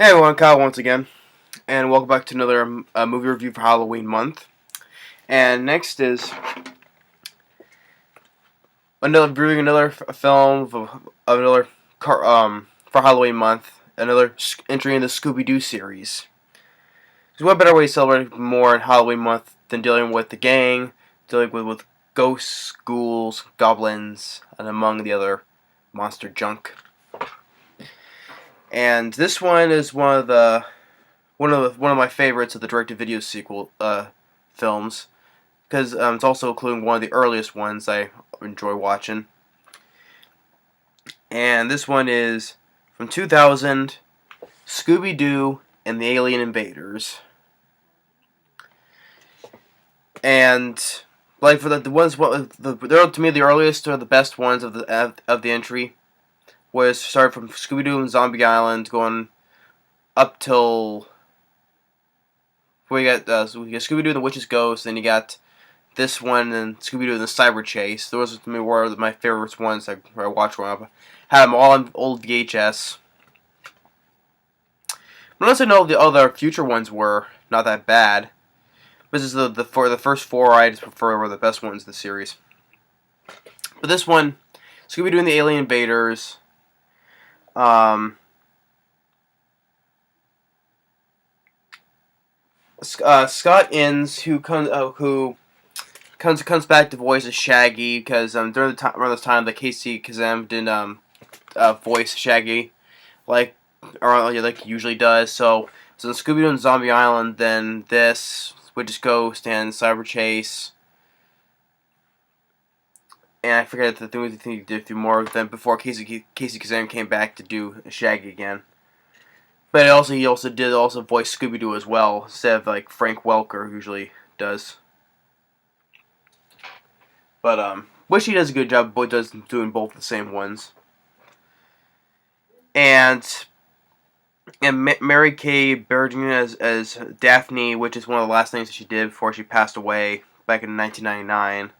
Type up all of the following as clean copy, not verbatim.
Hey everyone, Kyle once again, and welcome back to another movie review for Halloween month. And next is another film of another for Halloween month, another entry in the Scooby-Doo series. So what better way to celebrate more in Halloween month than dealing with the gang, dealing with ghosts, ghouls, goblins, and among the other monster junk. And this one is one of my favorites of the direct-to-video sequel films, because it's also including one of the earliest ones I enjoy watching. And this one is from 2000, Scooby-Doo and the Alien Invaders. And like for the ones, they're to me the earliest or the best ones of the entry. Was started from Scooby-Doo and Zombie Island, going up till we got Scooby-Doo and the Witch's Ghost, then you got this one and Scooby-Doo and the Cyber Chase. Those to me were my favorite ones I watched growing up. Had them all on old VHS. But unless I know the other future ones were not that bad. This is the first four I just prefer were the best ones of the series. But this one, Scooby-Doo and the Alien Invaders. Scott Innes, who comes back to voice as Shaggy, because around this time that Casey Kasem didn't voice Shaggy like he usually does. So in Scooby-Doo and Zombie Island, then this Witch's Ghost and Cyber Chase, and I forget the thing he did a few more of them before Casey Kasem came back to do Shaggy again. But he also did voice Scooby-Doo as well, instead of like Frank Welker usually does. But which he does a good job, but does doing both the same ones. And Mary Kay Bergman as Daphne, which is one of the last things that she did before she passed away back in 1999.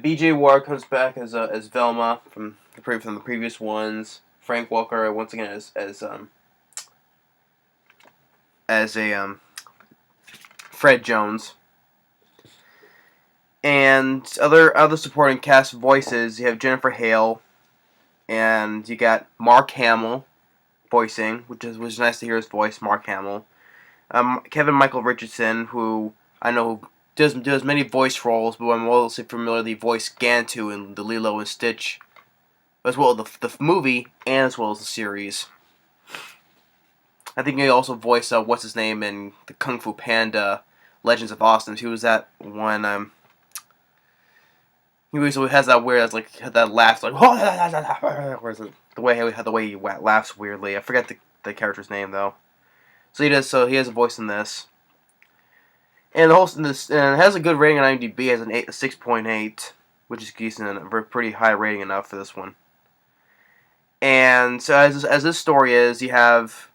B.J. Ward comes back as Velma from the previous ones. Frank Welker once again as Fred Jones. And other supporting cast voices, you have Jennifer Hale, and you got Mark Hamill voicing, which was nice to hear his voice, Mark Hamill. Kevin Michael Richardson, who I know does many voice roles, but I'm mostly familiar with the voice Gantu in the Lilo and Stitch, as well as the movie and as well as the series. I think he also voiced what's his name in the Kung Fu Panda Legends of Austin. He was that one. He always has that weird, that laugh, like the way he laughs weirdly. I forget the character's name though. So he does. So he has a voice in this. And it has a good rating on IMDb. It has a 6.8, which is decent and a pretty high rating enough for this one. And so as this story is, you have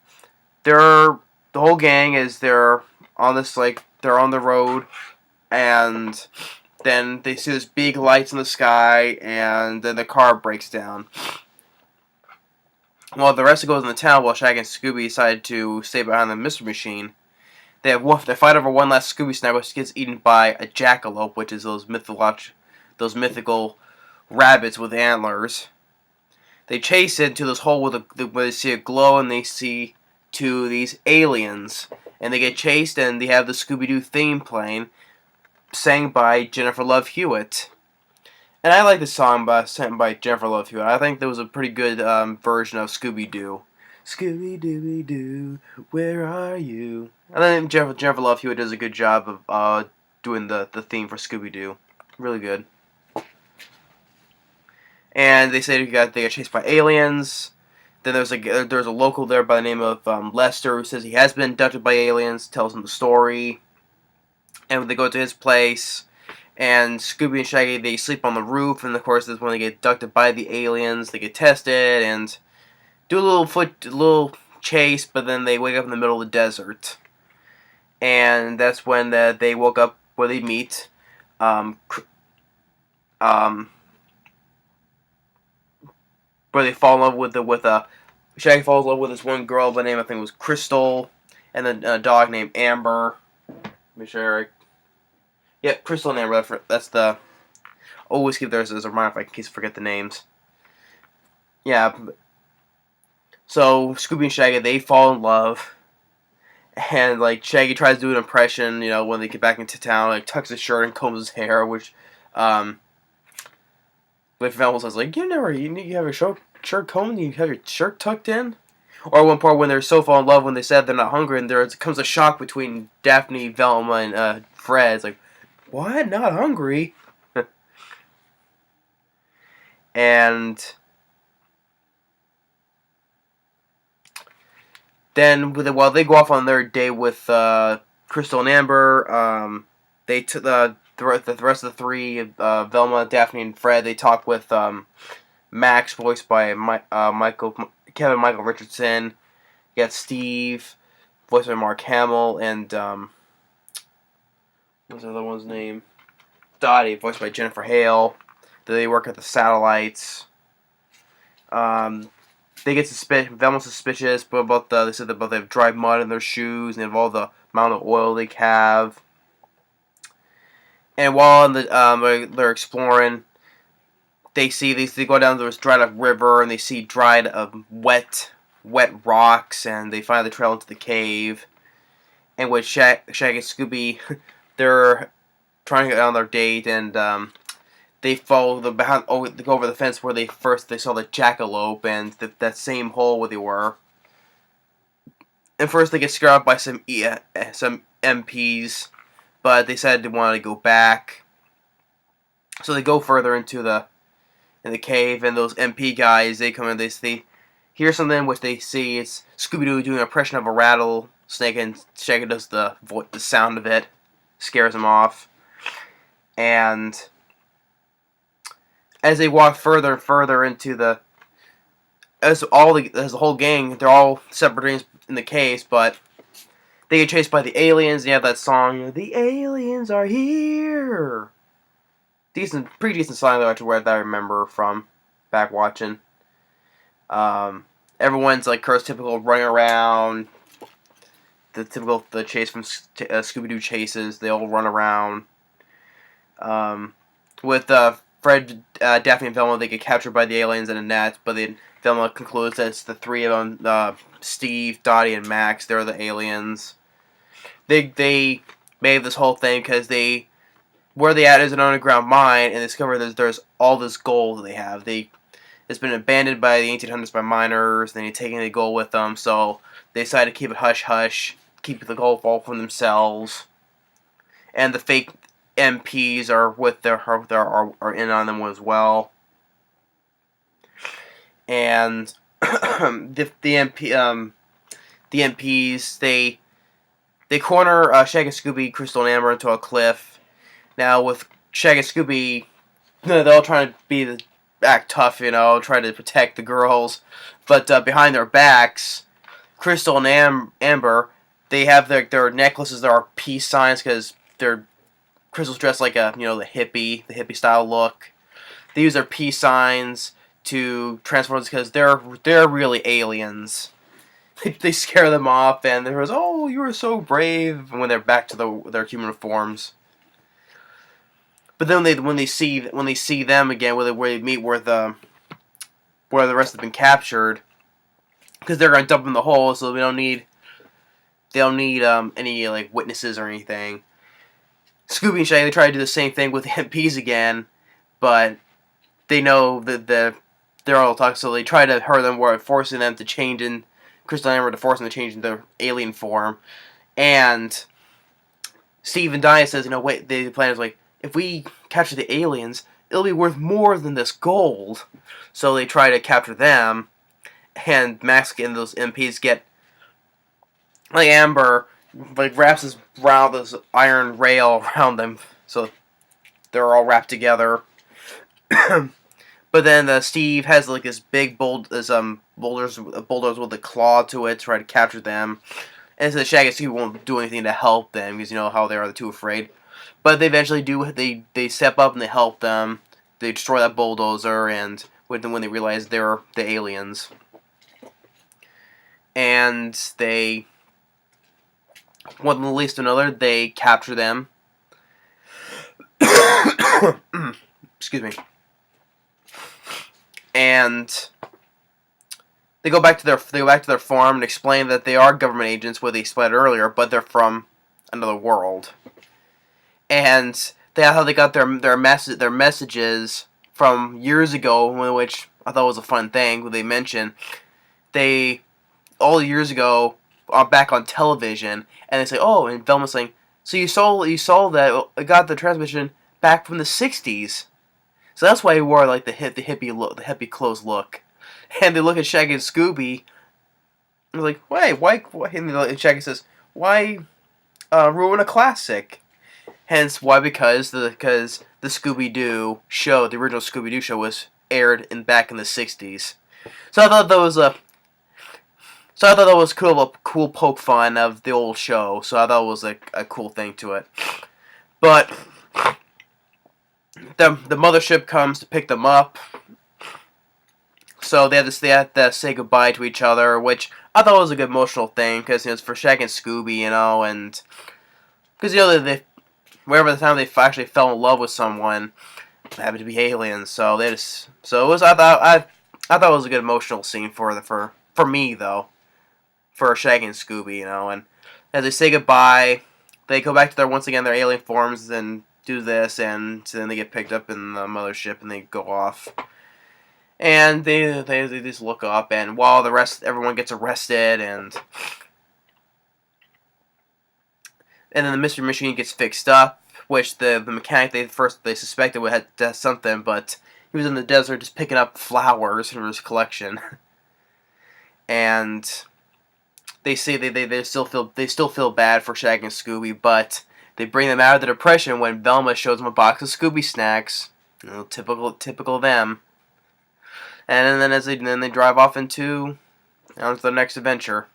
the whole gang they're on the road, and then they see this big lights in the sky, and then the car breaks down. Well, the rest goes in the town while Shaggy and Scooby decide to stay behind the Mystery Machine. They fight over one last Scooby snack, which gets eaten by a jackalope, which is those mythical rabbits with antlers. They chase it into this hole where they see a glow, and they see these aliens, and they get chased, and they have the Scooby-Doo theme playing, sang by Jennifer Love Hewitt. And I like the song sung by Jennifer Love Hewitt. I think there was a pretty good version of Scooby-Doo. Scooby-Dooby-Doo, where are you? And then Jennifer Love Hewitt does a good job of doing the theme for Scooby-Doo. Really good. And they say they got chased by aliens. Then there's a local there by the name of Lester who says he has been abducted by aliens. Tells him the story. And they go to his place. And Scooby and Shaggy, they sleep on the roof. And of course, this is when they get abducted by the aliens. They get tested and do a little chase, but then they wake up in the middle of the desert. And that's when they woke up where they meet. where they fall in love with Shaggy falls in love with this one girl by name, I think it was Crystal, and then a dog named Amber. Make sure. Yep, Crystal and Amber. That's the. Always keep theirs as a reminder in case I forget the names. Yeah. So Scooby and Shaggy, they fall in love, and like Shaggy tries to do an impression, when they get back into town, like tucks his shirt and combs his hair, which, Liv Velma says like, you have your shirt combed, you have your shirt tucked in. Or one part when they're so fall in love when they said they're not hungry, and there comes a shock between Daphne, Velma, and Fred. It's like, what? Not hungry? And then while they go off on their date with Crystal and Amber, they took the rest of the three, Velma, Daphne, and Fred. They talk with Max, voiced by Kevin Michael Richardson. You got Steve, voiced by Mark Hamill, and what's the other one's name? Dottie, voiced by Jennifer Hale. They work at the satellites. They get Velma's suspicious, but they said that they have dry mud in their shoes and they have all the amount of oil they have. And while they're exploring, they go down to this dried up river and they see dried wet rocks, and they find the trail into the cave. And with Shaggy and Scooby, they're trying to get on their date, and they follow they go over the fence where they saw the jackalope and that same hole where they were. And first they get scared off by some MPs, but they said they wanted to go back. So they go further into the cave, and those MP guys, they come in, they hear something which they see it's Scooby-Doo doing an impression of a rattlesnake, and Shaggy does the sound of it, scares him off. And as they walk further and further into as the whole gang, they're all separate in the case, but they get chased by the aliens. You have that song, "The aliens are here." Pretty decent song that I remember from back watching. Everyone's like Kurt's typical running around. The chase from Scooby-Doo chases. They all run around. With Fred, Daphne, and Velma, they get captured by the aliens in a net, but then Velma concludes that it's the three of them, Steve, Dottie, and Max. They're the aliens. They made this whole thing because where they at is an underground mine, and discover there's all this gold that they have. It's been abandoned by the 1800s by miners, and they're taking the gold with them, so they decided to keep it hush-hush, keep the gold all for themselves. And the fake MPs are are in on them as well. And the MPs they corner Shaggy, Scooby, Crystal, and Amber into a cliff. Now with Shaggy and Scooby, they're all trying to act tough, try to protect the girls, but behind their backs, Crystal and Amber, they have their necklaces that are peace signs because Crystal's dressed like the hippie style look. They use their peace signs to transform because they're really aliens. They scare them off, and they're "Oh, you were so brave," when they're back to their human forms. But then when they see them again, where they meet where the rest have been captured, because they're gonna dump them in the hole, so they don't need any like witnesses or anything. Scooby and Shaggy, they try to do the same thing with the MPs again, but they know that they're all talking, so they try to hurt them, forcing them to change in Crystal and Amber to force them to change in their alien form. And Steve and Diane says, wait, the plan is like, if we capture the aliens, it'll be worth more than this gold. So they try to capture them, and Max and those MPs get like Amber wraps this iron rail around them, so they're all wrapped together. But then Steve has like this big boulders with a claw to it to try to capture them. And so Shaggy and Scooby won't do anything to help them because how they are too afraid. But they eventually do. They step up and they help them. They destroy that bulldozer, and when they realize they're the aliens. And they, one leads to another, they capture them. Excuse me. And they go back to their farm and explain that they are government agents, what they explained earlier, but they're from another world. And how they got their messages from years ago, which I thought was a fun thing. They mentioned all years ago back on television, and they say, oh, and Velma's saying, so you saw that I got the transmission back from the '60s. So that's why he wore like the hippie clothes look. And they look at Shaggy and Scooby, and they're like, why? And Shaggy says, why ruin a classic? Hence, why? Because the Scooby-Doo show, the original Scooby-Doo show, was aired back in the '60s. So I thought that was a cool poke fun of the old show. So I thought it was a cool thing to it. But the mothership comes to pick them up. So they have to say goodbye to each other, which I thought was a good emotional thing, because it's for Shaggy and Scooby, and because they wherever the time they actually fell in love with someone, it happened to be aliens. So it was I thought it was a good emotional scene for me though, for Shaggy and Scooby, and as they say goodbye, they go back to once again their alien forms and do this, and then they get picked up in the mothership and they go off. And they just look up, and while everyone gets arrested, and then the mystery machine gets fixed up, which the mechanic they suspected had something, but he was in the desert just picking up flowers for his collection. And they say they still feel bad for Shaggy and Scooby, but they bring them out of the depression when Velma shows them a box of Scooby snacks. Typical them. And then they drive off into their next adventure.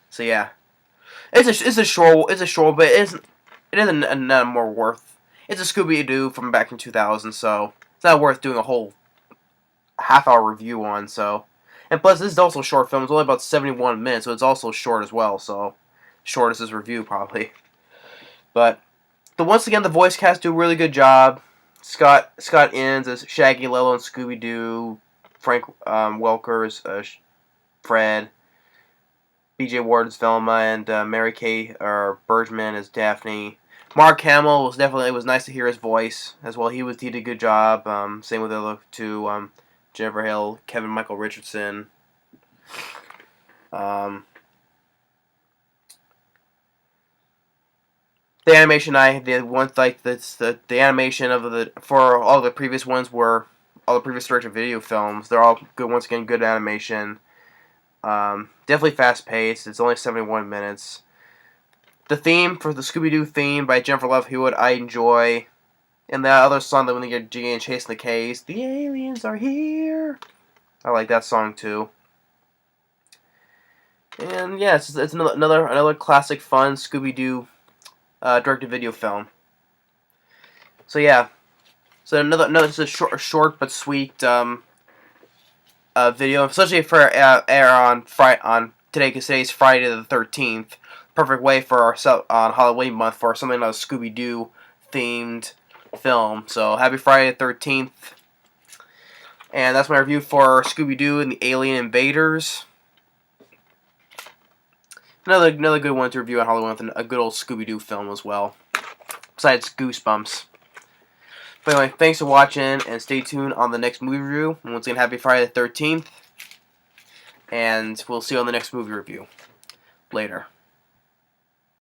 So yeah, it's a short, but it isn't more worth. It's a Scooby-Doo from back in 2000, so it's not worth doing a whole half-hour review on. So, and plus this is also a short film. It's only about 71 minutes, so it's also short as well. So, short as this review probably. But once again, the voice cast do a really good job. Scott Innes as Shaggy, Lilo, and Scooby-Doo. Frank Welker as Fred. B.J. Ward as Velma, and Mary Kay Bergman as Daphne. Mark Hamill was nice to hear his voice as well. He did a good job. Same with the other two, Jennifer Hale, Kevin Michael Richardson. The animation the animation for all the previous ones were all the previous direct-to-video films. They're all good. Once again, good animation. Definitely fast-paced. It's only 71 minutes. The theme for the Scooby-Doo theme by Jennifer Love Hewitt, I enjoy. And that other song that when they get G and chasing the K's, the aliens are here. I like that song too. And yeah, it's another classic, fun Scooby-Doo direct-to-video film. So yeah. So another just a short but sweet video, especially for air on today, because today's Friday the 13th. Perfect way for on Halloween month for something like a Scooby-Doo themed film. So happy Friday the 13th. And that's my review for Scooby-Doo and the Alien Invaders. Another good one to review on Halloween with a good old Scooby-Doo film as well. Besides Goosebumps. But anyway, thanks for watching, and stay tuned on the next movie review. And once again, happy Friday the 13th. And we'll see you on the next movie review. Later.